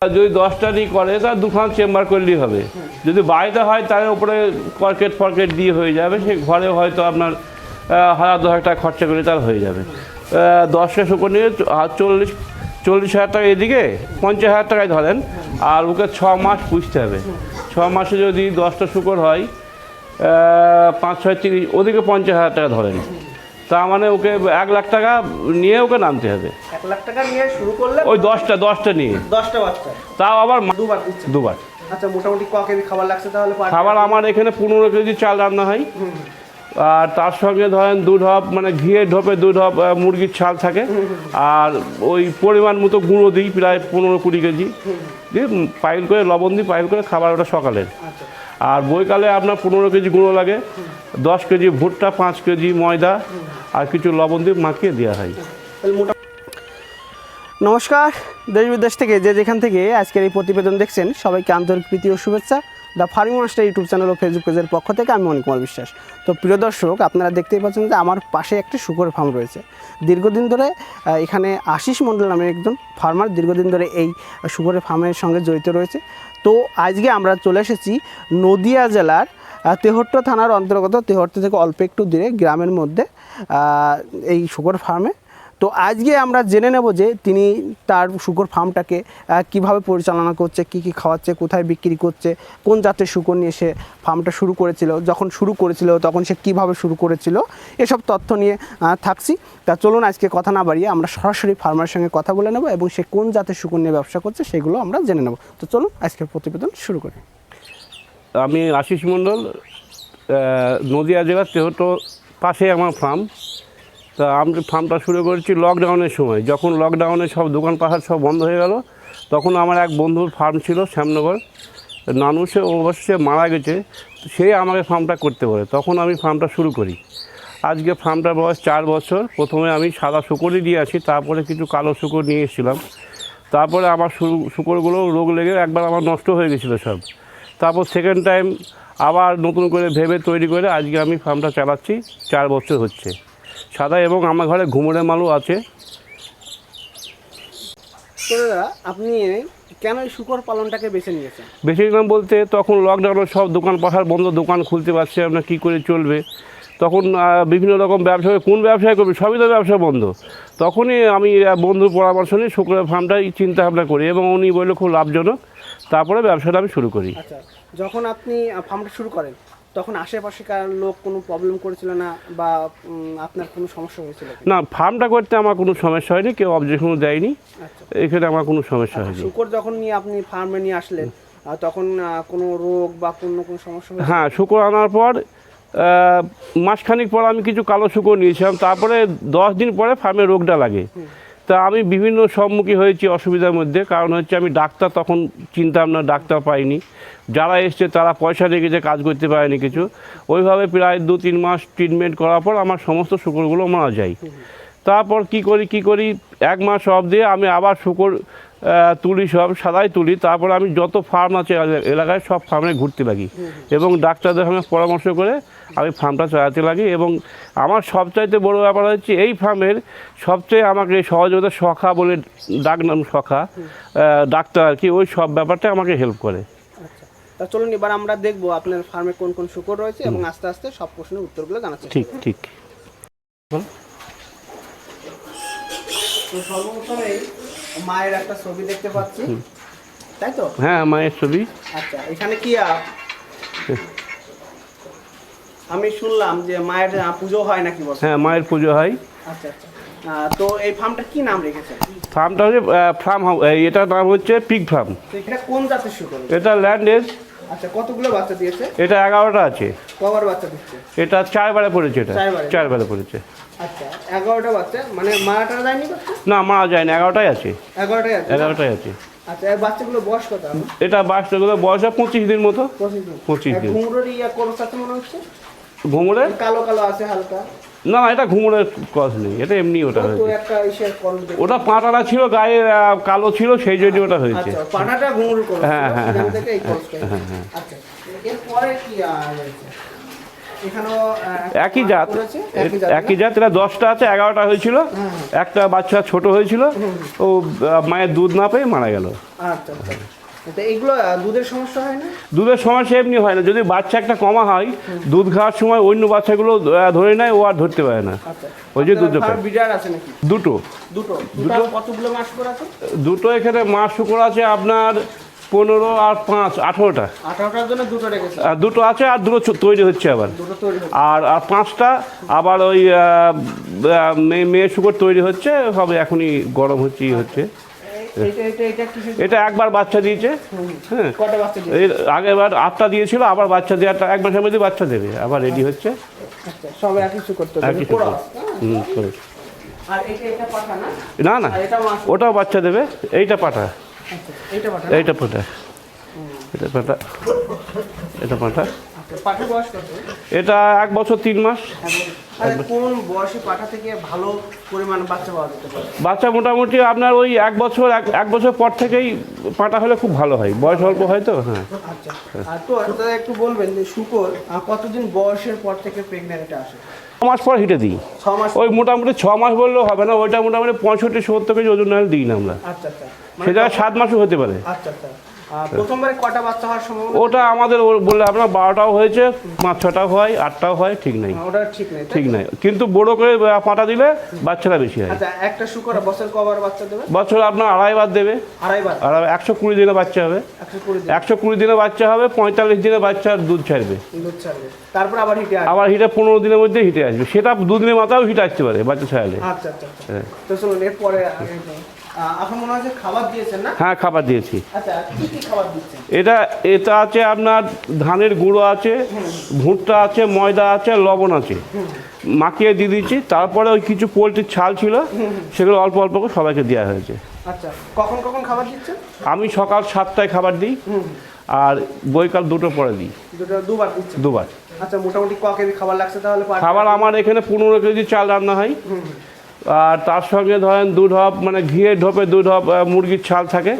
যদি 10টা নিয়ে করে তার দুখান চেম্বার করলেই হবে। যদি বাড়িতে হয় তাহলে উপরে ফরকেট দিয়ে হয়ে যাবে, সে ঘরে হয়তো আপনার 1000-2000 টাকা খরচা করে তার হয়ে যাবে। 10টা শুকর নিয়ে 40,000 টাকা এদিকে, 50,000 টাকায় ধরেন। আর ওকে 6 মাস পুষতে হবে। 6 মাসে যদি 10টা শুকর হয় 5-6-30, ওদিকে 50,000 টাকা ধরেন। তার মানে ওকে 1 লাখ টাকা নিয়ে ওকে নামতে হবে। 1 লাখ টাকা নিয়ে শুরু করলে ওই 10টা নিয়ে 10টা বাচ্চা, তাও আবার দুবার দিচ্ছে। দুবার। আচ্ছা, মোটামুটি ক কেজি খাবার লাগছে তাহলে? খাবার আমার এখানে 15 কেজি চাল রান্না হয়। আর তার সঙ্গে ধরেন 2 ঢপ, মানে ঘিয়ে ঢপে 2 ঢপ মুরগির ছাল থাকে। আর ওই পরিমাণ মতো গুঁড়ো দিই, প্রায় 15-20 কেজি দিয়ে পাইল করে, লবণ দিই পাইল করে খাবার, ওটা সকালের। আর বৈকালে আপনার 15 কেজি গুঁড়ো লাগে, 10 কেজি ভুট্টা, 5 কেজি ময়দা আর কিছু লবণ দিয়ে মাখিয়ে দেওয়া হয়। নমস্কার, দেশ বিদেশ থেকে যে যেখান থেকে আজকের এই প্রতিবেদন দেখছেন, সবাইকে আন্তরিক প্রীতি ও শুভেচ্ছা। The farming master YouTube channel ও ফেসবুক পেজের পক্ষ থেকে আমি মণি কুমার বিশ্বাস। তো প্রিয় দর্শক, আপনারা দেখতেই পাচ্ছেন যে আমার পাশে একটি শূকর ফার্ম রয়েছে। দীর্ঘদিন ধরে এখানে আশিস মণ্ডল নামে একজন ফার্মার দীর্ঘদিন ধরে এই শূকরের ফার্মের সঙ্গে জড়িত রয়েছে। তো আজকে আমরা চলে এসেছি নদিয়া জেলার তেহট্ট থানার অন্তর্গত, তেহট্ট থেকে অল্প একটু দূরে গ্রামের মধ্যে এই শূকর ফার্মে। তো আজকে আমরা জেনে নেব যে তিনি তার শূকর ফার্মটাকে কিভাবে পরিচালনা করছে, কি কি খাওয়াচ্ছে, কোথায় বিক্রি করছে, কোন জাতের শূকর নিয়ে সে ফার্মটা শুরু করেছিল, যখন শুরু করেছিল তখন সে কিভাবে শুরু করেছিল, এসব তথ্য নিয়ে থাকছি। তা চলুন আজকে কথা না বাড়িয়ে আমরা সরাসরি ফার্মারের সঙ্গে কথা বলে নেব এবং সে কোন জাতের শূকর নিয়ে ব্যবসা করছে সেগুলো আমরা জেনে নেব। তো চলুন আজকের প্রতিবেদন শুরু করি। আমি আশিস মণ্ডল, নদিয়া জেলার তেহট্ট পাশে আমার ফার্ম। তা আমি ফার্মটা শুরু করেছি লকডাউনের সময়। যখন লকডাউনে সব দোকান পাহাড় সব বন্ধ হয়ে গেল, তখন আমার এক বন্ধুর ফার্ম ছিল শ্যামনগর, নানুসে, অবশ্যই মারা গেছে, সে আমাকে ফার্মটা করতে বলে, তখন আমি ফার্মটা শুরু করি। আজকে ফার্মটার বয়স 4 বছর। প্রথমে আমি সাদা শূকরই দিয়ে আসি, তারপরে কিছু কালো শূকর নিয়ে এসেছিলাম। তারপরে আমার শূকরগুলো রোগ লেগে একবার আমার নষ্ট হয়ে গেছিলো সব। তারপর সেকেন্ড টাইম আবার নতুন করে ভেবে তৈরি করে আজকে আমি ফার্মটা চালাচ্ছি। 4 বছর হচ্ছে সাদা, এবং আমার ঘরে ঘুমুরের মালও আছে। তো দাদা, আপনি কেন এই শূকর পালনটাকে বেছে নিয়েছেন? বেশি নিলাম বলতে, তখন লকডাউনে সব দোকান পাহাড় বন্ধ, দোকান খুলতে পারছে আপনার কী করে চলবে। তখন বিভিন্ন রকম ব্যবসা, কোন ব্যবসায় করবে, সবই তো ব্যবসা বন্ধ। তখনই আমি বন্ধুর পরামর্শ নিয়ে শূকরের ফার্মটাই চিন্তা ভাবনা করি, এবং উনি বললো খুব লাভজনক। তারপরে ব্যবসাটা আমি শুরু করি। আচ্ছা, যখন আপনি ফার্মটা শুরু করেন তখন আশেপাশেকার লোক কোনো প্রবলেম করেছিল না, বা আপনার কোনো সমস্যা হয়েছিল? না, ফার্মটা করতে আমার কোনো সমস্যা হয়নি, কেউ অবজেকশন দেয়নি। এখানে আমার কোনো সমস্যা হয়নি। শূকর যখন নিয়ে আপনি ফার্মে নিয়ে আসলেন তখন কোনো রোগ বা কোনো সমস্যা হয়েছিল? হ্যাঁ, শূকর আনার পর মাসখানিক পর আমি কিছু কালো শূকর নিয়েছিলাম। তারপরে 10 দিন পরে ফার্মে রোগটা লাগে। তা আমি বিভিন্ন সম্মুখীন হয়েছি অসুবিধার মধ্যে। কারণ হচ্ছে আমি ডাক্তার তখন চিনতাম না, ডাক্তার পাইনি। যারা এসছে তারা পয়সা রেখেছে, কাজ করতে পারেনি কিছু। ওইভাবে প্রায় 2-3 মাস ট্রিটমেন্ট করার পর আমার সমস্ত শূকরগুলো মারা যায়। তারপর কি করি 1 মাস অফ দিয়ে আমি আবার শূকর তুলি, সব সাদাই তুলি। তারপর আমি যত ফার্ম আছে এলাকায় সব ফার্মে ঘুরতে লাগি, এবং ডাক্তারদের সঙ্গে পরামর্শ করে আমি ফার্মটা চালাতে লাগি। এবং আমার সবচাইতে বড় ব্যাপার হচ্ছে এই ফার্মের সবচেয়ে আমাকে সহযোগিতা সখা বলে ডাক নাম, সখা ডাক্তার আর কি, ওই সব ব্যাপারটা আমাকে হেল্প করে। আচ্ছা, তা চলুন এবার আমরা দেখবো আপনার ফার্মে কোন কোন শূকর রয়েছে এবং আস্তে আস্তে সব প্রশ্নের উত্তরগুলো জানাচ্ছি। ঠিক। তো সর্বপ্রথমে মায়ের একটা ছবি দেখতে পাচ্ছি, তাই তো? হ্যাঁ, মায়ের ছবি। আচ্ছা, এখানে কি আমি শুনলাম যে মায়ের পুজো হয় নাকি? হ্যাঁ, মায়ের পুজো হয়। আচ্ছা, তো এই ফার্মটা কি নাম রেখেছেন? ফার্মটা হচ্ছে ফার্ম হাউস, এটার নাম হচ্ছে পিগ ফার্ম। এটা কোন জাতের শূকর? এটা ল্যান্ডেজ। আচ্ছা, কতগুলো বাচ্চা দিয়েছে? এটা 11টা আছে। কবার বাচ্চা দিচ্ছে? এটা 4 বারে পড়েছে। এটা 4 বারে পড়েছে। আচ্ছা, 11টা বাচ্চা, মানে মারাটা যায়নি বাচ্চা? না, মারা যায়নি, 11টাই আছে। 11টাই আছে। আচ্ছা, এই বাচ্চাগুলো বয়স কত? এটা বাচ্চাগুলো বয়স 25 দিন মতো। 25 দিন। ঘুমুরের কোরস আছে মনে হচ্ছে? ঘুমুরের কালো কালো আছে হালকা? না, এটা ঘুমুরের ক্রস নেই, এটা এমনি ওটা হয়েছে। ওটা পাটাটা ছিল, গায়ে কালো ছিল, সেই জন্য ওটা হয়েছে। পাটাটা ঘুমুরের ক্রস। হ্যাঁ। আচ্ছা, এরপরে কি আছে? এখানেও একই জাত, একই জাত। এরা 10টা আছে, 11টা হয়েছিল, একটা বাচ্চা ছোট হয়েছিল, ও মায়ের দুধ না পেয়ে মারা গেল। আচ্ছা আচ্ছা। তো এগুলো দুধের সমস্যা হয় না? দুধের সমস্যা এমনি হয় না, যদি বাচ্চা একটা কমা হয় দুধ খাওয়ার সময় অন্য বাচ্চাগুলো ধরে নেয়, ও আর ধরতে পারে না, ওই যে দুধ পায়। বিডার আছে নাকি? দুটো। দুটো কতগুলো মাস করে আছে? দুটো এখানে মাস শুকর আছে আপনার 15 আর 5 18টা। 18টার জন্য দুটো রেখেছে। আর দুটো আছে, আর দুটো তৈরি হচ্ছে আবার। দুটো তৈরি হচ্ছে। আর 5টা আবার ওই মেয়ে শুকর তৈরি হচ্ছে, হবে এখনই গরম হচ্ছে, হচ্ছে। এটা একবার বাচ্চা দিয়েছে, হ্যাঁ। কটা বাচ্চা দিয়েছে? এর আগেরবার 8টা দিয়েছিল, আবার বাচ্চা দেওয়াটা 1 মাসের মধ্যে বাচ্চা দেবে, আবার রেডি হচ্ছে। আচ্ছা, সব একই শুকর তো? একই শুকর। করে। আর এটা পাঠা না? না না, ওটাও বাচ্চা দেবে। এইটা পাঠা, আচ্ছা, এইটা পাঠা, এইটা পাঠা, এটা পাঠা, এটা পাঠা। পাঠা বয়স কত? এটা 1 বছর 3 মাস। আরে কোন বয়সী পাঠা থেকে ভালো পরিমাণ বাচ্চা পাওয়া যেতে পারে? বাচ্চা মোটামুটি আপনার ওই 1 বছর, 1 বছর পর থেকেই পাটা হলে খুব ভালো হয়, বয়স অল্প হয় তো। হ্যাঁ। আচ্ছা, আর তো দাদা একটু বলবেন যে শুকর কতদিন বয়সের পর থেকে প্রেগন্যান্ট আসে? 6 মাস পর হিটে দিই। 6 মাস? ওই মোটামুটি 6 মাস বললেও হবে না, ওইটা মোটামুটি 65-70 কেজি ওজন নাহলে দিই না আমরা। আচ্ছা আচ্ছা, সেটা 7 মাসও হতে পারে। আচ্ছা আচ্ছা। প্রথমবারে কটা বাচ্চা হওয়ার সম্ভাবনা? ওটা আমাদের বললে আপনার 12টাও হয়েছে, 5-6টাও হয়, 8টাও হয়, ঠিক নাই। ওটা ঠিক নেই, ঠিক নাই, কিন্তু বড় করে পাটা দিলে বাচ্চারা বেশি হয়। আচ্ছা, একটা শুকর বছর কবার বাচ্চা দেবে? বছর আপনার 2.5 বার দেবে। 2.5 বার? 120 দিনে বাচ্চা হবে। 120 দিন? 120 দিনে বাচ্চা হবে, 45 দিনে বাচ্চার দুধ ছাড়বে। দুধ ছাড়বে, তারপর আবার হিটে আসবে? আবার হিটে 15 দিনের মধ্যে হিটে আসবে, সেটা 2 দিনের মাথাও হিটে আসতে পারে বাচ্চা ছাড়লে। আচ্ছা আচ্ছা। তো চলুন এরপরে এখন মনে হচ্ছে খাবার দিয়েছেন না? হ্যাঁ, খাবার দিয়েছি। আচ্ছা, কি কি খাবার দিচ্ছেন? এটা আছে আপনার ধানের গুঁড়ো আছে, ভুট্টা আছে, ময়দা আছে, লবণ আছে, মাখিয়ে দিয়ে দিচ্ছি। তারপরে ওই কিছু পোলট্রির ছাল ছিল, সেগুলো অল্প অল্প করে সবাইকে দেওয়া হয়েছে। আচ্ছা, কখন কখন খাবার দিচ্ছেন? আমি সকাল 7টায় খাবার দিই, আর বৈকাল 2টো পরে দিই। দুবার দিচ্ছেন? 2বার। আচ্ছা, মোটামুটি ক কেজি খাবার লাগছে তাহলে? খাবার আমার এখানে 15 কেজি চাল রান্না হয়, আর তার সঙ্গে ধরেন 2 ঢপ, মানে ঘিয়ের ঢপে 2 ঢপ মুরগির ছাল থাকে,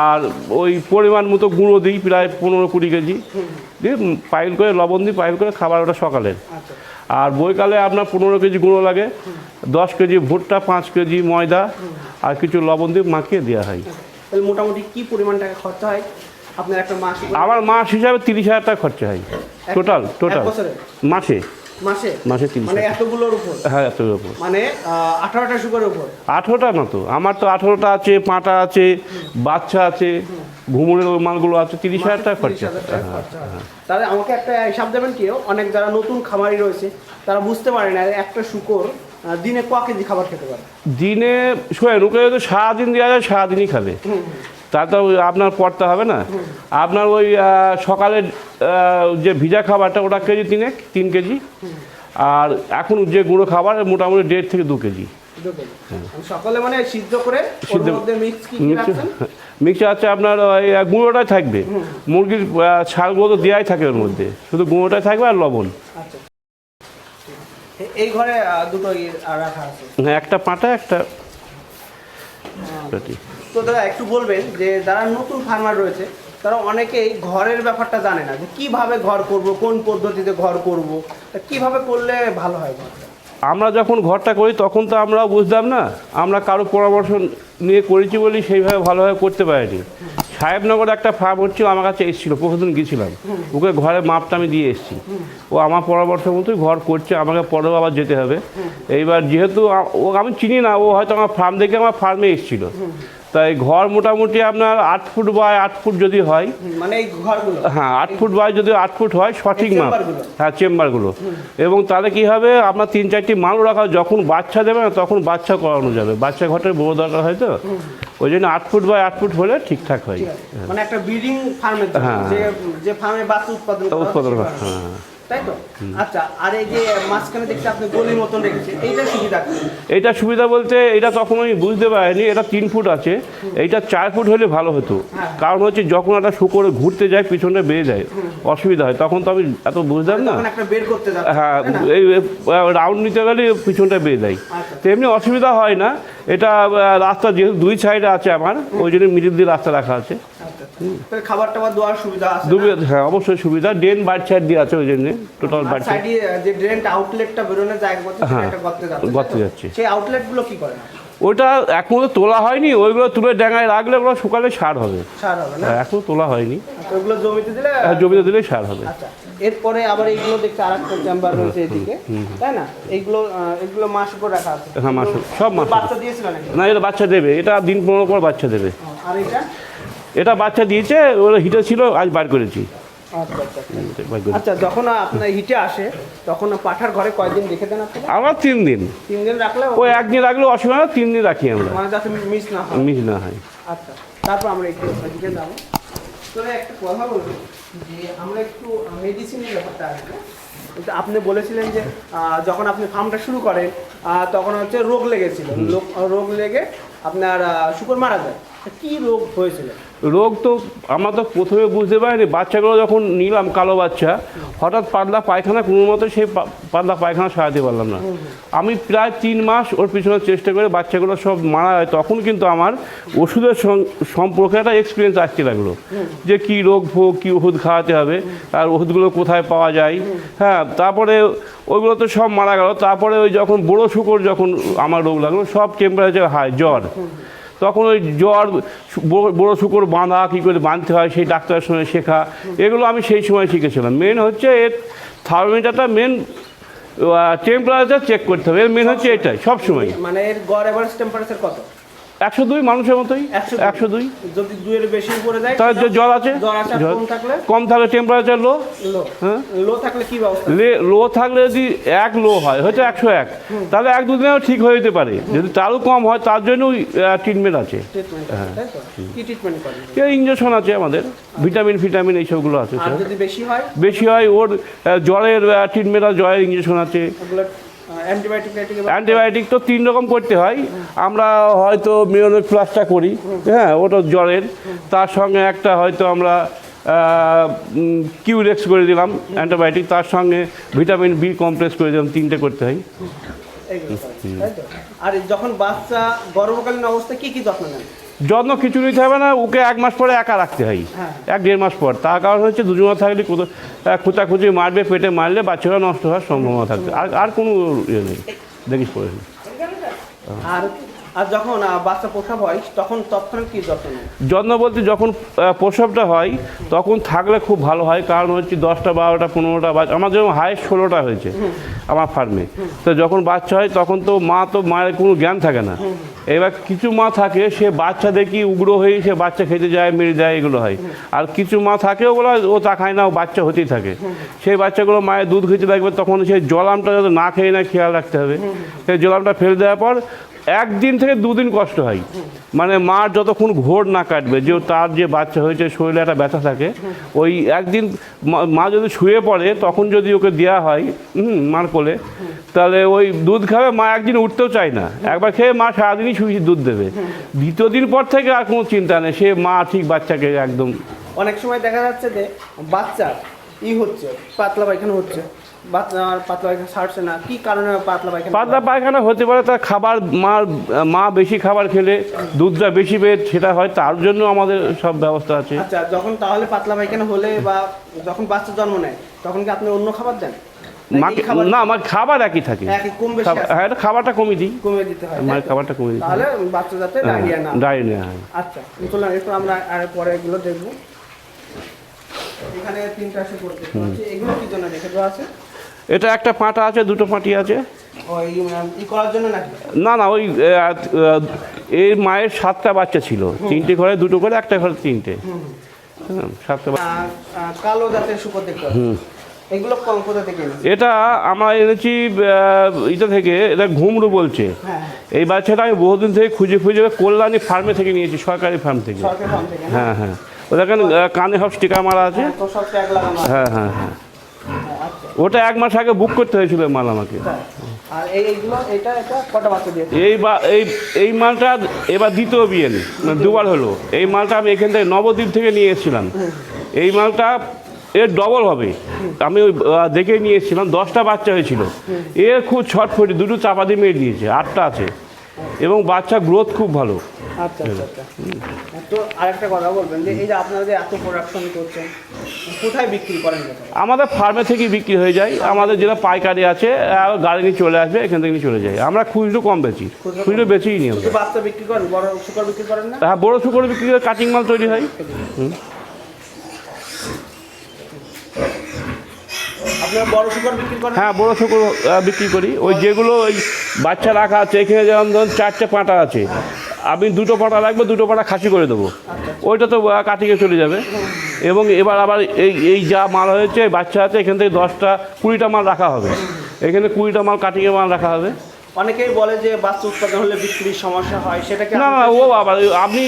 আর ওই পরিমাণ মতো গুঁড়ো দিই প্রায় 15-20 কেজি দিয়ে পাইল করে, লবণ দিই পাইল করে, খাবার ওটা সকালের। আর বৈকালে আপনার 15 কেজি গুঁড়ো লাগে, 10 কেজি ভুট্টা, 5 কেজি ময়দা, আর কিছু লবণ দিয়ে মাখিয়ে দেওয়া হয়। তাহলে মোটামুটি কি পরিমাণ টাকা খরচা হয় আপনার একটা মাস? আমার মাস হিসাবে 30,000 টাকা খরচা হয় টোটাল মাসে। মাসে 30,000। মানে এতগুলোর উপর? হ্যাঁ, এতগুলোর উপর। মানে 18টা শুকরের উপর? 18টা না তো, আমার তো 18টা আছে, পাঁটা আছে, বাচ্চা আছে, ঘুমুরের ওই মালগুলো আছে, 30,000 টাকা খরচা। তাহলে আমাকে একটা হিসাব দেবেন কি? অনেক যারা নতুন খামারি রয়েছে তারা বুঝতে পারে না একটা শুকর দিনে ক কেজি খাবার খেতে পারে? দিনে শোয়েন, ওকে যদি সারাদিন দেওয়া যায় সারাদিনই খাবে, তা তো আপনার পড়তে হবে না। আপনার ওই সকালের যে ভিজা খাবারটা, ওটা কেজি 3 কেজি, আর এখন যে গুঁড়ো খাবার মোটামুটি 1.5 থেকে 2 কেজি। সকালে মানে সিদ্ধ করে মিক্সচার আছে আপনার, ওই গুঁড়োটাই থাকবে, মুরগির ছালগুলো তো দেওয়াই থাকে ওর মধ্যে, শুধু গুঁড়োটাই থাকবে আর লবণ। এই ঘরে দুটো রাখা আছে? হ্যাঁ, একটা পাঁটা, একটা। তো দাদা একটু বলবেন যে যারা নতুন ফার্মার রয়েছে তারা অনেকেই ঘরের ব্যাপারটা জানে না, যে কীভাবে ঘর করব, কোন পদ্ধতিতে ঘর করব, কীভাবে করলে ভালো হয় ঘরটা? আমরা যখন ঘরটা করি তখন তো আমরা বুঝতাম না, আমরা কারো পরামর্শ নিয়ে করেছি বলি সেইভাবে ভালোভাবে করতে পারিনি। সাহেবনগরে একটা ফার্ম হচ্ছিল, আমার কাছে এসেছিলো, প্রতিদিন গিয়েছিলাম, ওকে ঘরের মাপটা আমি দিয়ে এসেছি, ও আমার পরামর্শ মতোই ঘর করছে, আমাকে পরেও আবার যেতে হবে। এইবার যেহেতু ও আমি চিনি না, ও হয়তো আমার ফার্ম দেখে আমার ফার্মে এসেছিলো, তাই ঘর মোটামুটি আপনার 8 ফুট বাই 8 ফুট যদি হয়, মানে এই ঘরগুলো, হ্যাঁ 8 ফুট বাই যদি 8 ফুট হয় সঠিক মাপ। হ্যাঁ, চেম্বারগুলো। এবং তাহলে কি হবে, আপনার 3-4টি মাল রাখা, যখন বাচ্চা দেবে না তখন বাচ্চা করানো যাবে, বাচ্চা ঘরটার বড় দরকার হয় তো, ওই জন্য 8 ফুট বাই 8 ফুট হলে ঠিকঠাক হয়। মানে একটা ব্রিডিং ফার্মের যে ফার্মে বাচ্চা উৎপাদন হয়, হ্যাঁ, তাই তো? আচ্ছা, আর এই যে মাঝখানে দেখতে আপনি গলির মতন রেখেছেন, এইটা সুবিধা? এইটা সুবিধা বলতে, এটা তখন আমি বুঝতে পারিনি, এটা 3 ফুট আছে, এইটা 4 ফুট হলে ভালো হতো। কারণ হচ্ছে যখন একটা শুকর ঘুরতে যায় পিছনে বেয়ে যায়, অসুবিধা হয়, তখন তো আমি এত বুঝতাম না। হ্যাঁ, এই রাউন্ড নিতে গেলে পিছনটা বেয়ে যায়, তেমনি অসুবিধা হয় না। এটা রাস্তা যেহেতু 2 সাইডে আছে আমার, ওই জন্য মিডিল দিয়ে রাস্তা রাখা আছে। তাহলে খাবার টাবার দেওয়ার সুবিধা আছে? হ্যাঁ অবশ্যই সুবিধা, ড্রেন বাইট সাইড দিয়ে আছে ওই জন্য, টোটাল বাইট সাইড। সাইডে যে ড্রেনটা আউটলেটটা বেরোনোর জায়গা করছে সেটা গর্তে যাচ্ছে, গর্তে যাচ্ছে। সেই আউটলেটগুলো কি করে? ওটা এখনো তোলা হয়নি, ওইগুলো তুলে ডাঙায় রাখলে ওগুলো শুকালে সার হবে। সার হবে না? এখনো তোলা হয়নি। ওইগুলো জমিতে দিলে? জমিতে দিলে সার হবে। আচ্ছা, এরপরে আবার এইগুলো দেখতে আরেকটা চেম্বার রয়েছে এদিকে, তাই না? এইগুলো মাস করে রাখা আছে? হ্যাঁ মাস, সব মাস। বাচ্চা দিয়েছিল নাকি? না, এটা বাচ্চা দেবে, এটা দিন 15 পর বাচ্চা দেবে। আর এটা বাচ্চা দিয়েছে, ওরা হিটে ছিল, আজ বার করেছি। আচ্ছা, যখন আপনার হিটে আসে তখন পাঠার ঘরে কয়দিন রেখে দেন আপনারা? আমরা 3 দিন। 3 দিন রাখলে? ওই 1 দিন রাখলেও অসুবিধা না, 3 দিন রাখি আমরা, মানে যাতে মিস না হয়। মিস না হয়। আচ্ছা, তারপর আমরা একটু এদিকে যাবো। তো একটা কথা বলবো যে আমরা একটু মেডিসিনের ব্যাপারটা আসবো। আপনি বলেছিলেন যে যখন আপনি ফার্মটা শুরু করেন তখন হচ্ছে রোগ লেগেছিল, রোগ লেগে আপনার শূকর মারা যায়। কি রোগ হয়েছিল? রোগ তো আমরা তো প্রথমে বুঝতে পারিনি, বাচ্চাগুলো যখন নিলাম কালো বাচ্চা, হঠাৎ পাতলা পায়খানা, কোনো মতো সেই পাতলা পায়খানা সারাতে পারলাম না। আমি প্রায় 3 মাস ওর পিছনে চেষ্টা করে বাচ্চাগুলো সব মারা যায়, তখন কিন্তু আমার ওষুধের সম্পর্কে একটা এক্সপিরিয়েন্স আসতে লাগলো, যে কী রোগ ফোগ, কী ওষুধ খাওয়াতে হবে, আর ওষুধগুলো কোথায় পাওয়া যায়। হ্যাঁ, তারপরে ওইগুলো তো সব মারা গেল। তারপরে ওই যখন বড়ো শূকর যখন আমার রোগ লাগলো, সব টেম্পারেচার হাই, জ্বর, তখন ওই জ্বর, বড়ো শূকর বাঁধা, কী করে বাঁধতে হয় সেই ডাক্তারের সঙ্গে শেখা, এগুলো আমি সেই সময় শিখেছিলাম। মেন হচ্ছে এর থার্মোমিটারটা, মেন টেম্পারেচার চেক করতে হবে, এর মেন হচ্ছে এটাই সবসময়। মানে এর গড় এভারেজ টেম্পারেচার কত? 102 মানুষের মতোই, 102। যদি 2 এর বেশি উপরে যায় তার জ্বর আছে, কম থাকলে টেম্পারেচার লো। হ্যাঁ, লো থাকলে কি ব্যবস্থা? লো থাকলে যদি 1 লো হয়, হয়তো 101, তাহলে 1-2 দিনেও ঠিক হয়ে যেতে পারে। যদি তারও কম হয়, তার জন্য ট্রিটমেন্ট আছে। ইঞ্জেকশন আছে আমাদের, ভিটামিন এইসবগুলো আছে। বেশি হয় ওর জ্বরের ট্রিটমেন্ট আছে, জ্বরের ইঞ্জেকশন আছে। অ্যান্টিবায়োটিক তো 3 রকম করতে হয়। আমরা হয়তো মিরোনিক প্লাসটা করি, হ্যাঁ, ওটা জ্বরের। তার সঙ্গে একটা হয়তো আমরা কিউরেক্স করে দিলাম অ্যান্টিবায়োটিক, তার সঙ্গে ভিটামিন বি কমপ্লেক্স করে দিলাম, 3টে করতে হয়। আর যখন বাচ্চা গর্ভকালীন অবস্থায় কি যত্ন নেন? যত্ন কিছু নিতে হবে না, ওকে 1 মাস পরে একা রাখতে হয়, 1-1.5 মাস পর। তার কারণ হচ্ছে দুজনে থাকলে খোঁচাখুচি মারবে, পেটে মারলে বাচ্চারা নষ্ট হওয়ার সম্ভাবনা থাকবে। আর কোনো ইয়ে নেই, দেখিস পরে। আর যখন বাচ্চা প্রসব হয় তখন তৎক্ষণাৎ কি যত্ন নেন? যত্ন বলতে যখন প্রসবটা হয় তখন থাকলে খুব ভালো হয়, কারণ হচ্ছে 10টা 12টা 15টা বাচ্চা, আমার যেমন হাইস্ট 16টা হয়েছে আমার ফার্মে। তো যখন বাচ্চা হয় তখন তো মায়ের কোনো জ্ঞান থাকে না। এবার কিছু মা থাকে, সে বাচ্চা দেখি উগ্র হয়ে সে বাচ্চা খেতে যায়, মেরে যায়, এগুলো হয়। আর কিছু মা থাকে ওগুলো ও তা খায় না, ও বাচ্চা হতেই থাকে। সেই বাচ্চাগুলো মায়ের দুধ খেতে লাগবে, তখন সেই জলামটা যাতে না খেয়ে না, খেয়াল রাখতে হবে। সেই জলামটা ফেলে দেওয়ার পর 1 দিন থেকে 2 দিন কষ্ট হয়, মানে মার যতক্ষণ ঘোর না কাটবে, যে তার যে বাচ্চা হয়েছে শরীরে একটা ব্যথা থাকে, ওই 1 দিন মা যদি শুয়ে পড়ে তখন যদি ওকে দেওয়া হয় মার কোলে, তাহলে ওই দুধ খাবে। মা 1 দিন উঠতেও চায় না, একবার খেয়ে মা সারাদিনই শুয়ে দুধ দেবে। 2য় দিন পর থেকে আর কোনো চিন্তা নেই, সে মা ঠিক বাচ্চাকে একদম। অনেক সময় দেখা যাচ্ছে যে বাচ্চা হচ্ছে পাতলা পায়খানা হচ্ছে, পাতলা পায়খানা ছাড়ছে না, কি কারণে পাতলা পায়খানা হতে পারে? তার খাবার, মা বেশি খাবার খেলে দুধটা বেশি পেয়ে সেটা হয়, তার জন্য আমাদের সব ব্যবস্থা আছে। আচ্ছা, যখন তাহলে পাতলা পায়খানা হলে বা যখন বাচ্চা জন্ম নেয় তখন কি আপনি অন্য খাবার দেন? না, আমার খাবার একই থাকে। হ্যাঁ, খাবারটা কমে দিতে হয়, আমার খাবারটা কমে দিই, তাহলে বাচ্চা যাতে ডায়রিয়া হয়। আচ্ছা, চলুন এরপর আমরা আর পরে এগুলো দেখবো। এখানে 3টা এসে করতে হচ্ছে, এগুলো কি জন্য রেখে দেওয়া আছে? এটা একটা পাঁটা আছে, 2টো পাঁটি আছে। করার জন্য নাকি? না, ওই এই মায়ের 7টা বাচ্চা ছিল, 3টে ঘরে 2টো করে, একটা ঘরে 3টে। 7টা কালো জাতের শূকর দেখতে এগুলো কোথা থেকে? এটা আমরা এনেছি এটা থেকে, এটা ঘুমরু বলছে। এই বাচ্চাটা আমি বহুদিন থেকে খুঁজে কল্যাণী ফার্মে থেকে নিয়েছি, সরকারি ফার্ম থেকে। হ্যাঁ, ওটা কানে সব স্টিকার মারা আছে। হ্যাঁ, ওটা 1 মাস আগে বুক করতে হয়েছিল মাল আমাকে। এই মালটা এবার 2য় বিয়ে, 2বার হলো। এই মালটা আমি এখান থেকে নবদ্বীপ থেকে নিয়ে এসেছিলাম। এই মালটা এর ডবল হবে, আমি ওই দেখে নিয়ে এসেছিলাম। 10টা বাচ্চা হয়েছিল, এর খুব ছটফটি, 2টো চাপা দিয়ে মেরে দিয়েছে, 8টা আছে, এবং বাচ্চা গ্রোথ খুব ভালো। আচ্ছা আচ্ছা আচ্ছা। তো আরেকটা কথা বলবেন যে এই যে আপনারা যে এত প্রোডাকশন করছেন, কোথায় বিক্রি করেন কোথায়? আমাদের ফার্মে থেকেই বিক্রি হয়ে যায়, আমাদের যেটা পাইকারি আছে গাড়ি নিয়ে চলে আসবে, এখান থেকে নিয়ে চলে যায়। আমরা খুচরো কম বেচি, খুচরো বেচেই নিই আমরা। শুধু বাচ্চা বিক্রি করেন, বড় শুকর বিক্রি করেন না? হ্যাঁ, বড় শুকর বিক্রি করে কাটিং মাল তৈরি হয়। আপনারা বড় শুকর বিক্রি করেন? হ্যাঁ, বড় শুকর বিক্রি করি। ওই যেগুলো ওই বাচ্চা রাখা আছে, এখানে যেমন ধরুন 4টে পাঁটা আছে, আমি 2টো পাঁটা রাখবো, 2টো পাঁটা খাসি করে দেবো, ওইটা তো কাটিংয়ে চলে যাবে। এবং এবার আবার এই যা মাল হয়েছে, বাচ্চা আছে, এখান থেকে 10টা 20টা মাল রাখা হবে, এখানে 20টা মাল কাটিংয়ে মাল রাখা হবে। অনেকেই বলে যে বাচ্চা উৎপাদন হলে বিক্রির সমস্যা হয়, সেটা কি? না না, ও আবার আপনি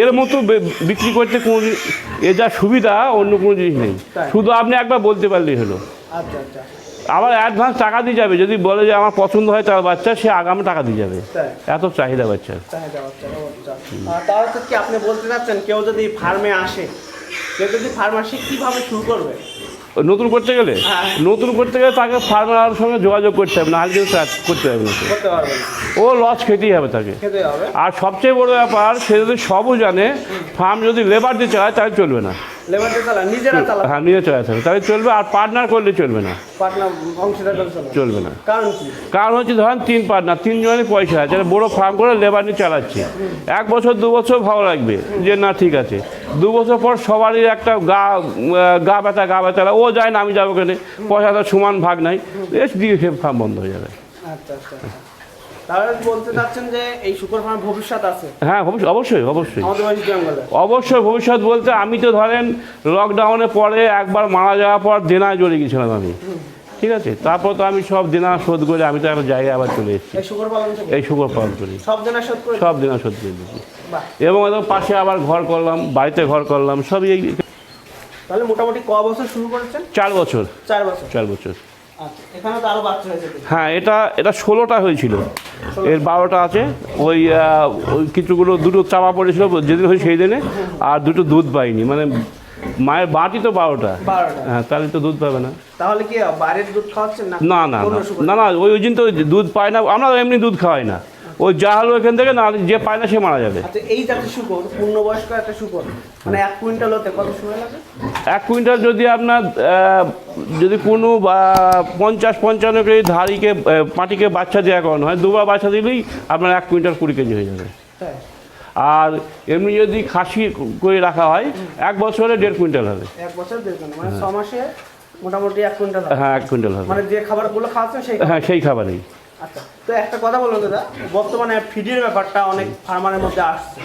এর মতো বিক্রি করতে কোনো এ যা সুবিধা অন্য কোনো জিনিস নেই, শুধু আপনি একবার বলতে পারলেই হলো। আচ্ছা আচ্ছা। আবার অ্যাডভান্স টাকা দিয়ে যাবে, যদি বলে যে আমার পছন্দ হয় তার বাচ্চা, সে আগামী টাকা দিয়ে যাবে, এত চাহিদা বাচ্চার। তাহলে তো কি আপনি বলতে চাচ্ছেন কেউ যদি ফার্মে আসে, কেউ যদি ফার্মে আসে কীভাবে শুরু করবে? নতুন করতে গেলে তাকে ফার্মার সঙ্গে যোগাযোগ করতে হবে, না হলে কিন্তু করতে হবে না, করতে পারবে না, ও লস খেতেই হবে তাকে। খেতে হবে। আর সবচেয়ে বড় ব্যাপার, সে যদি সবও জানে, ফার্ম যদি লেবার দিয়ে চালায় তাহলে চলবে না। লেবার দিয়ে চালান, নিজেরা চালান? হ্যাঁ, নিজে চালাতে হবে, তাহলে চলবে। আর পার্টনার করলে চলবে না, পার্টনার অংশীদার চলবে না। কারণ কি? কারণ হচ্ছে ধরেন 3 পার্টনার, 3 জনের পয়সা আছে, বড় ফার্ম করে লেবার নিয়ে চালাচ্ছে, 1 বছর 2 বছর ভালো লাগবে যে না ঠিক আছে, 2 বছর পর সবারই একটা গা ব্যথা, ও যায় না আমি যাবো কেন, পয়সাটা সমান ভাগ নাই, দিয়ে সে ফার্ম বন্ধ হয়ে যাবে। আচ্ছা আচ্ছা। তাহলে বলতে চাচ্ছেন যে এই শুকর ফার্ম ভবিষ্যৎ আছে? হ্যাঁ, অবশ্যই অবশ্যই আমাদের ওয়েস্ট বেঙ্গলে অবশ্যই ভবিষ্যৎ বলতে, আমি তো ধরেন লকডাউনের পরে একবার মারা যাওয়ার পর দেনায় জড়ে গেছিলাম আমি, ঠিক আছে, তারপর তো আমি সব দেনা শোধ করে আমি তো একটা জায়গায় আবার চলে এসেছি, এই শুকর পালন থেকে? এই শুকর পালন করি, সব দেনা শোধ করে? সব দেনা শোধ করে দিচ্ছি। বাহ। এবং একদম পাশে আবার ঘর করলাম, বাড়িতে ঘর করলাম, সবই এই। তাহলে মোটামুটি ক বছর শুরু করেছেন? 4 বছর। 4 বছর। 4 বছর। আচ্ছা, এখানে তো আরো বাচ্চা হয়েছে? হ্যাঁ, এটা 16টা হয়েছিল, এর 12টা আছে। ওই কিছুগুলো 2টো চাপা পড়েছিল যেদিন হয়েছে সেই দিনে, আর 2টো দুধ পাইনি, মানে মায়ের বাটি তো 12টা। হ্যাঁ, তাহলে তো দুধ পাবে না। তাহলে কি বাইরের দুধ খাওয়াচ্ছেন? না না না না, ওই দিন তো দুধ পায় না, আমরা এমনি দুধ খাওয়াই না, ওই যা হলো এখান থেকে, না যে পায় না সে মারা যাবে। আচ্ছা, এই জাতের শুকর, পূর্ণবয়স্ক একটা শুকর, মানে 1 কুইন্টাল হতে কত সময় লাগে? 1 কুইন্টাল যদি আপনার যদি কোনো 50-55 কেজি ধাড়িকে পাটিকে বাচ্চা দেওয়া করানো হয়, 2বার বাচ্চা দিলেই আপনার 1 কুইন্টাল 20 কেজি হয়ে যাবে। আর এমনি যদি খাসি করে রাখা হয়, 1 বছরে 1.5 কুইন্টাল হবে। 1 বছর 1.5 কুইন্টাল, মানে 6 মাসে মোটামুটি 1 কুইন্টাল হবে। হ্যাঁ, 1 কুইন্টাল হবে, মানে যে খাবারগুলো খাওয়াচ্ছেন সেই? হ্যাঁ, সেই খাবারেই। আচ্ছা, তো একটা কথা বলুন দাদা, বর্তমানে ফিডের ব্যাপারটা অনেক ফার্মারের মধ্যে আসছে,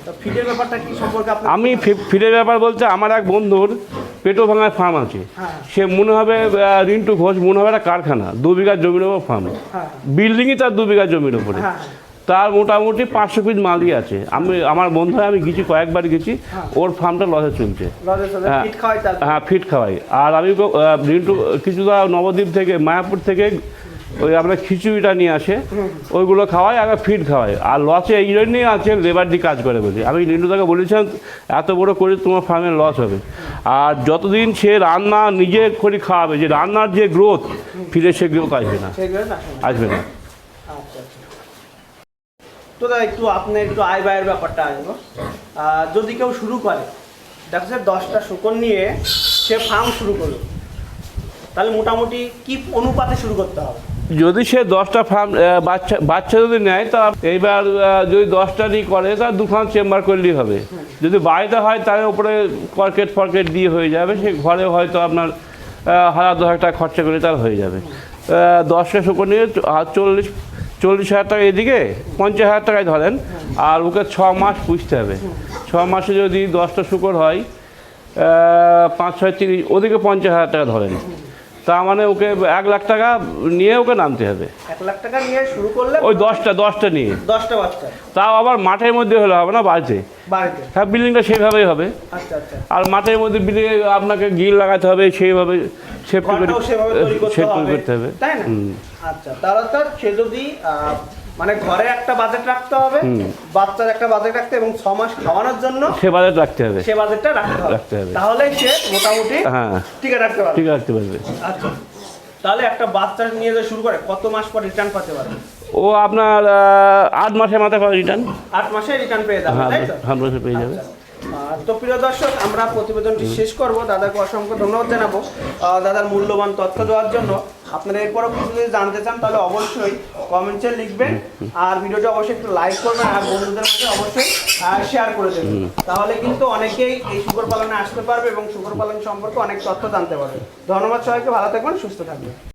তো ফিডের ব্যাপারটা কি সম্পর্কে আপনি? আমি ফিডের ব্যাপার বলতে, আমার এক বন্ধুর পেটো ভাঙার ফার্ম আছে, হ্যাঁ। সে মনে হবে রিন্টু ঘোষ, মনে হবে একটা কারখানা, 2 বিঘা জমির ওপর ফার্ম, হ্যাঁ। বিল্ডিংই তার 2 বিঘা জমির ওপরে, হ্যাঁ। তার মোটামুটি 500 পিস মালই আছে। আমার বন্ধু আমি গেছি, কয়েকবার গেছি, ওর ফার্মটা লসে চলছে। হ্যাঁ, ফিট খাওয়াই। আর আমি রিন্টু কিছুটা নবদ্বীপ থেকে, মায়াপুর থেকে ওই আমরা খিচুড়িটা নিয়ে আসে, ওইগুলো খাওয়াই, আগে ফিড খাওয়াই। আর লসে এই জন্যই আছে, লেবার দিয়ে কাজ করে বলি। আমি রিন্টুদাকে বলেছিলাম এত বড় করে তোমার ফার্মে লস হবে, আর যতদিন সে রান্না নিজে করে খাওয়াবে, যে রান্নার যে গ্রোথ, ফিরে সে গ্রোথ আসবে না। তো দাদা একটু আপনি একটু আয় ব্যয়ের ব্যাপারটা আসবো। যদি কেউ শুরু করে, দেখা যায় 10টা শুকর নিয়ে সে ফার্ম শুরু করলো, তাহলে মোটামুটি কি অনুপাতে শুরু করতে হবে? যদি সে 10টা ফার্ম বাচ্চা যদি নেয়, তা এইবার যদি 10টারই করে, তার 2খান চেম্বার করলেই হবে। যদি বাড়িতে হয় তাহলে উপরে ফরকেট দিয়ে হয়ে যাবে, সে ঘরে হয়তো আপনার 1000-10 টাকা খরচা করে তার হয়ে যাবে। 10টা শুকর নিয়ে 40,000 টাকা এদিকে, 50,000 টাকায় ধরেন, আর ওকে 6 মাস পুষতে হবে। 6 মাসে যদি 10টা শুকর হয়, 5-6-30, ওদিকে 50,000 টাকা ধরেন, তার মানে ওকে 1 লাখ টাকা নিয়ে ওকে নামতে হবে। 1 লাখ টাকা নিয়ে শুরু করলে ওই 10টা নিয়ে, 10টা বাচ্চা, তাও আবার মাঠের মধ্যে হলে হবে না, বাড়িতে। হ্যাঁ, বিল্ডিংটা সেইভাবেই হবে। আচ্ছা আচ্ছা। আর মাঠের মধ্যে বিল্ডিংয়ে আপনাকে গিল লাগাতে হবে, সেইভাবে সেফটি করতে হবে, তাই না? আচ্ছা, তাহলে তো সে যদি মানে ঘরে একটা বাজেট রাখতে হবে, বাচ্চার একটা বাজেট রাখতে, এবং 6 মাস খাওয়ানোর জন্য সে বাজেট রাখতে হবে, সে বাজেটটা রাখতে হবে, তাহলে সে মোটামুটি হ্যাঁ ঠিক রাখতে পারবে। আচ্ছা, তাহলে একটা বাচ্চা নিয়ে যে শুরু করে কত মাস পর রিটার্ন পেতে পারে? ও আপনার 8 মাসের মাথায় পাবে রিটার্ন। 8 মাসে রিটার্ন পেয়ে যাবে, হ্যাঁ, তাই তো? 8 মাসে পেয়ে যাবে। তো প্রিয় দর্শক, আমরা প্রতিবেদনটি শেষ করব। দাদাকে অসংখ্য ধন্যবাদ জানাবো দাদার মূল্যবান তথ্য দেওয়ার জন্য। আপনারা এরপরও কিছু যদি জানতে চান তাহলে অবশ্যই কমেন্টে লিখবেন, আর ভিডিওটি অবশ্যই একটু লাইক করবেন, আর বন্ধুদের মধ্যে অবশ্যই শেয়ার করে দেবেন। তাহলে কিন্তু অনেকেই এই শূকর পালনে আসতে পারবে এবং শূকর পালন সম্পর্কে অনেক তথ্য জানতে পারবে। ধন্যবাদ সবাইকে, ভালো থাকবেন, সুস্থ থাকবেন।